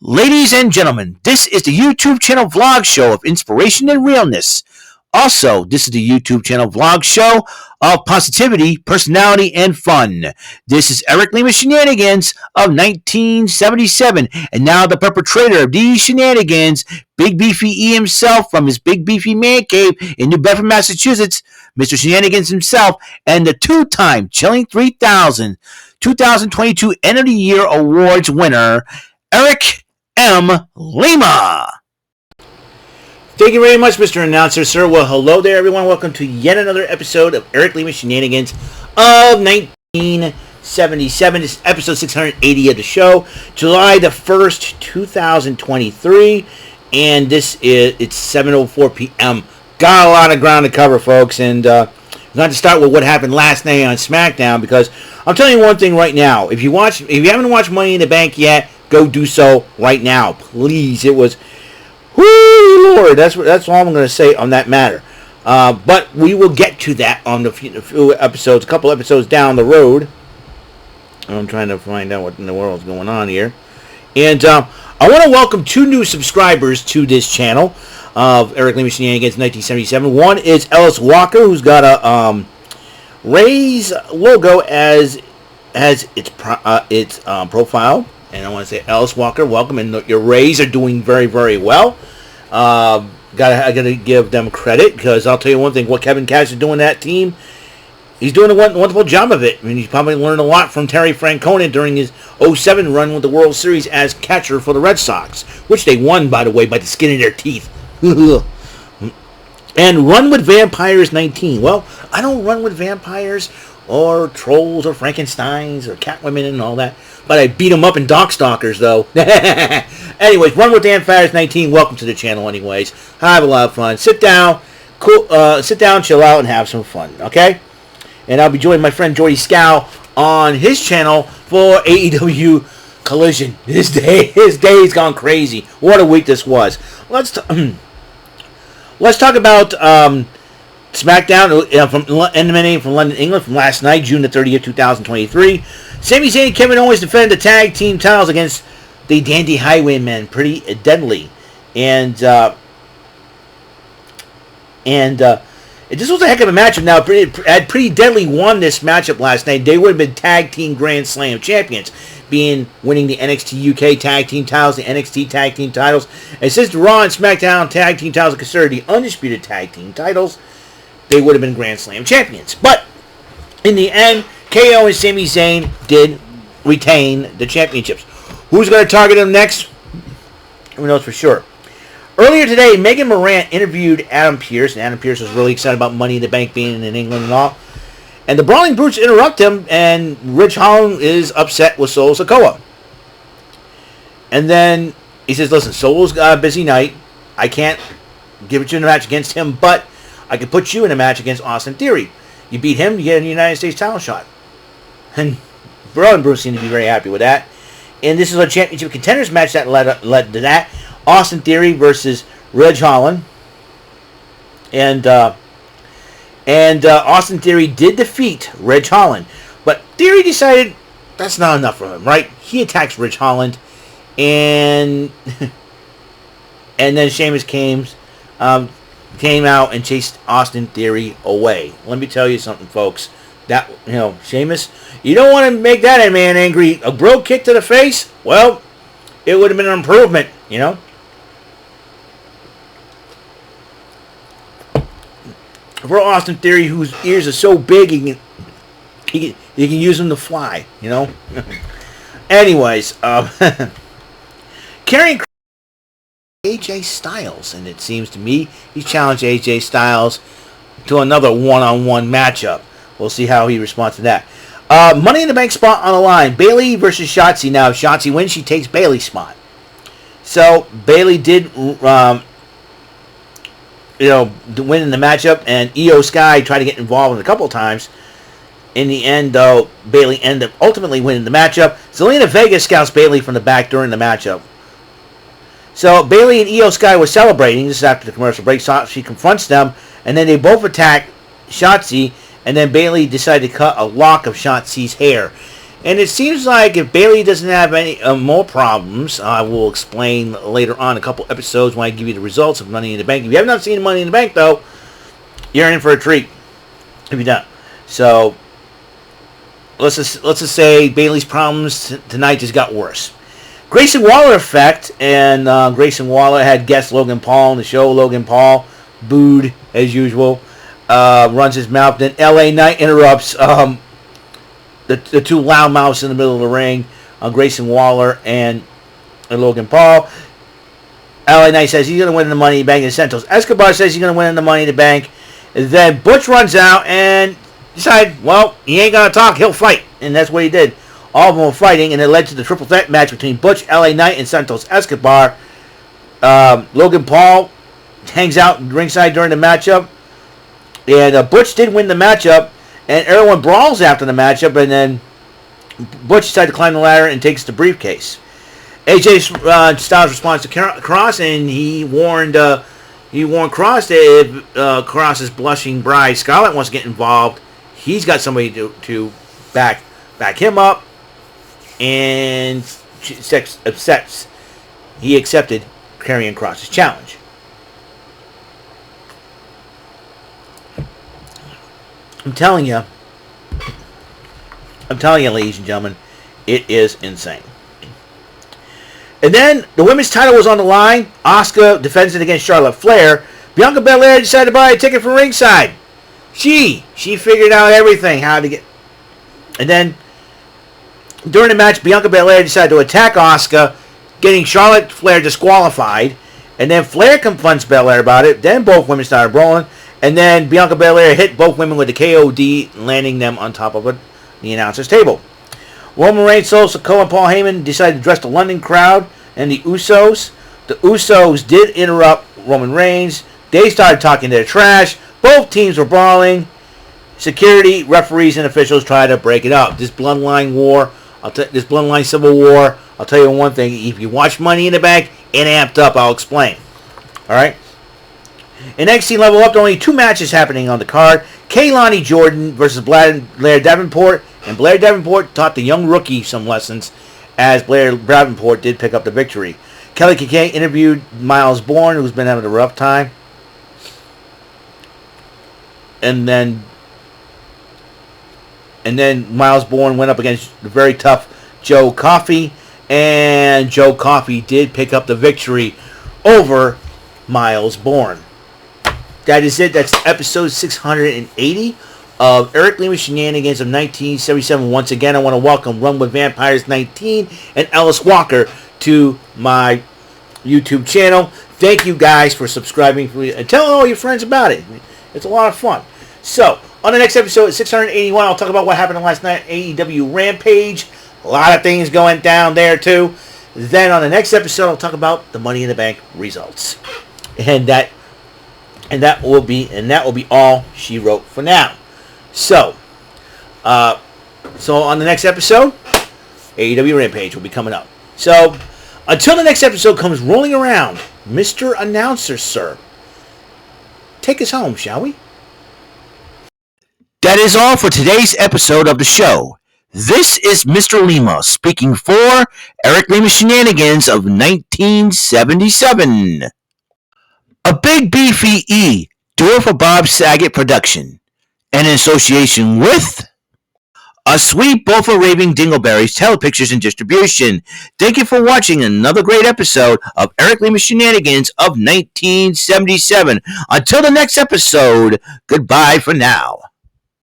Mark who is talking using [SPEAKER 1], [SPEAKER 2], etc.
[SPEAKER 1] Ladies and gentlemen, this is the YouTube channel vlog show of inspiration and realness. Also, this is the YouTube channel vlog show of positivity, personality, and fun. This is Eric Lima Shenanigans of 1977, and now the perpetrator of these shenanigans, Big Beefy E himself from his Big Beefy Man Cave in New Bedford, Massachusetts, Mr. Shenanigans himself, and the two-time Chilling 3000 2022 End of the Year Awards winner, Eric M. Lima. Thank you very much, Mr. Announcer, sir. Well, hello there, everyone. Welcome to yet another episode of Eric Lima Shenanigans of 1977. This is episode 680 of the show, July the 1st, 2023, and it's 7:04 p.m. Got a lot of ground to cover, folks, and we're going to start with what happened last night on SmackDown, because I'm telling you one thing right now. If you haven't watched Money in the Bank yet, go do so right now, please. It was, whoo, Lord. That's all I'm going to say on that matter. But we will get to that on a few episodes, a couple episodes down the road. I'm trying to find out what in the world is going on here. And I want to welcome two new subscribers to this channel of Eric Lima Shenanigans 1977. One is Ellis Walker, who's got a Ray's logo as its profile. And I want to say, Ellis Walker, welcome. And your Rays are doing very, very well. I gotta give them credit, because I'll tell you one thing: what Kevin Cash is doing that team, he's doing a wonderful job of it. I mean, he's probably learned a lot from Terry Francona during his 07 run with the World Series as catcher for the Red Sox, which they won, by the way, by the skin of their teeth. And Run with Vampires 19. Well, I don't run with vampires or trolls or Frankensteins or Catwomen and all that, but I beat them up in Darkstalkers, though. Anyways, Run with Vampires 19. Welcome to the channel. Anyways, have a lot of fun. Sit down, chill out, and have some fun. Okay. And I'll be joining my friend Jordy Scow on his channel for AEW Collision. His day's gone crazy. What a week this was. Let's talk about SmackDown from emanating from London, England, from last night, June the 30th, 2023. Sami Zayn and Kevin Owens defended the tag team titles against the Dandy Highwaymen, Pretty Deadly, and this was a heck of a matchup. Now, had Pretty Deadly won this matchup last night, they would have been tag team Grand Slam champions, winning the NXT UK tag team titles, the NXT tag team titles, and since the Raw and SmackDown tag team titles are considered the undisputed tag team titles, they would have been Grand Slam champions. But in the end, KO and Sami Zayn did retain the championships. Who's going to target them next? Who knows for sure. Earlier today, Megan Moran interviewed Adam Pearce, and Adam Pearce was really excited about Money in the Bank being in England and all. And the Brawling Brutes interrupt him, and Ridge Holland is upset with Solo Sikoa. And then he says, listen, Solo's got a busy night. I can't give it you in a match against him, but I could put you in a match against Austin Theory. You beat him, you get a United States title shot. And Brawling Brutes seem to be very happy with that. And this is a championship contenders match that led to that. Austin Theory versus Ridge Holland. And Austin Theory did defeat Ridge Holland. But Theory decided that's not enough for him, right? He attacks Ridge Holland. And then Sheamus came out and chased Austin Theory away. Let me tell you something, folks. That, Sheamus, you don't want to make that man angry. A bro kick to the face? Well, it would have been an improvement, For Austin Theory, whose ears are so big, he can use them to fly, Anyways, carrying AJ Styles, and it seems to me he challenged AJ Styles to another one-on-one matchup. We'll see how he responds to that. Money in the Bank spot on the line. Bayley versus Shotzi. Now, if Shotzi wins, she takes Bayley's spot. So, Bayley did win in the matchup, and Io Sky tried to get involved a couple of times. In the end, though, Bayley ended up ultimately winning the matchup. Zelina Vega scouts Bayley from the back during the matchup. So, Bayley and Io Sky were celebrating. This is after the commercial break. So she confronts them, and then they both attack Shotzi, and then Bayley decided to cut a lock of Shotzi's hair. And it seems like if Bayley doesn't have any more problems, I will explain later on a couple episodes when I give you the results of Money in the Bank. If you have not seen Money in the Bank, though, you're in for a treat if you don't. So let's just say Bayley's problems tonight just got worse. Grayson Waller effect, and Grayson Waller had guest Logan Paul on the show. Logan Paul booed as usual, runs his mouth. Then LA Knight interrupts the two loudmouths in the middle of the ring, Grayson Waller and Logan Paul. LA Knight says he's going to win the Money in the Bank, and Santos Escobar says he's going to win the Money in the Bank. And then Butch runs out and decided, well, he ain't going to talk, he'll fight. And that's what he did. All of them were fighting, and it led to the triple threat match between Butch, LA Knight, and Santos Escobar. Logan Paul hangs out ringside during the matchup. And Butch did win the matchup, and everyone brawls after the matchup, and then Butch decided to climb the ladder and takes the briefcase. AJ Styles responds to Cross, and he warned Cross that if Cross's blushing bride Scarlett wants to get involved, he's got somebody to back him up, and he accepted Karrion Kross's challenge. I'm telling you, ladies and gentlemen, it is insane. And then the women's title was on the line. Asuka defends it against Charlotte Flair. Bianca Belair decided to buy a ticket for ringside. She figured out everything, how to get. And then during the match, Bianca Belair decided to attack Asuka, getting Charlotte Flair disqualified. And then Flair confronts Belair about it. Then both women started brawling. And then Bianca Belair hit both women with the KOD, landing them on top of the announcer's table. Roman Reigns, Solo Sikoa, and Paul Heyman decided to address the London crowd and the Usos. The Usos did interrupt Roman Reigns. They started talking their trash. Both teams were brawling. Security, referees, and officials tried to break it up. This bloodline war, this bloodline civil war, I'll tell you one thing. If you watch Money in the Bank, it amped up. I'll explain. All right? In NXT Level Up, there are only two matches happening on the card. Kaylani Jordan versus Blair Davenport. And Blair Davenport taught the young rookie some lessons, as Blair Davenport did pick up the victory. Kelly Kincaid interviewed Miles Bourne, who's been having a rough time. And then Miles Bourne went up against the very tough Joe Coffey. And Joe Coffey did pick up the victory over Miles Bourne. That is it. That's episode 680 of Eric Lima Shenanigans of 1977. Once again, I want to welcome Run with Vampires 19 and Ellis Walker to my YouTube channel. Thank you guys for subscribing and telling all your friends about it. It's a lot of fun. So, on the next episode, 681, I'll talk about what happened last night at AEW Rampage. A lot of things going down there, too. Then, on the next episode, I'll talk about the Money in the Bank results. And that will be all she wrote for now. So on the next episode, AEW Rampage will be coming up. So, until the next episode comes rolling around, Mr. Announcer, sir, take us home, shall we?
[SPEAKER 2] That is all for today's episode of the show. This is Mr. Lima speaking for Eric Lima Shenanigans of 1977. A Big Beefy E, do it for Bob Saget production, and in association with A Sweet Bowl for Raving Dingleberries Telepictures and Distribution. Thank you for watching another great episode of Eric Lima Shenanigans of 1977. Until the next episode, goodbye for now.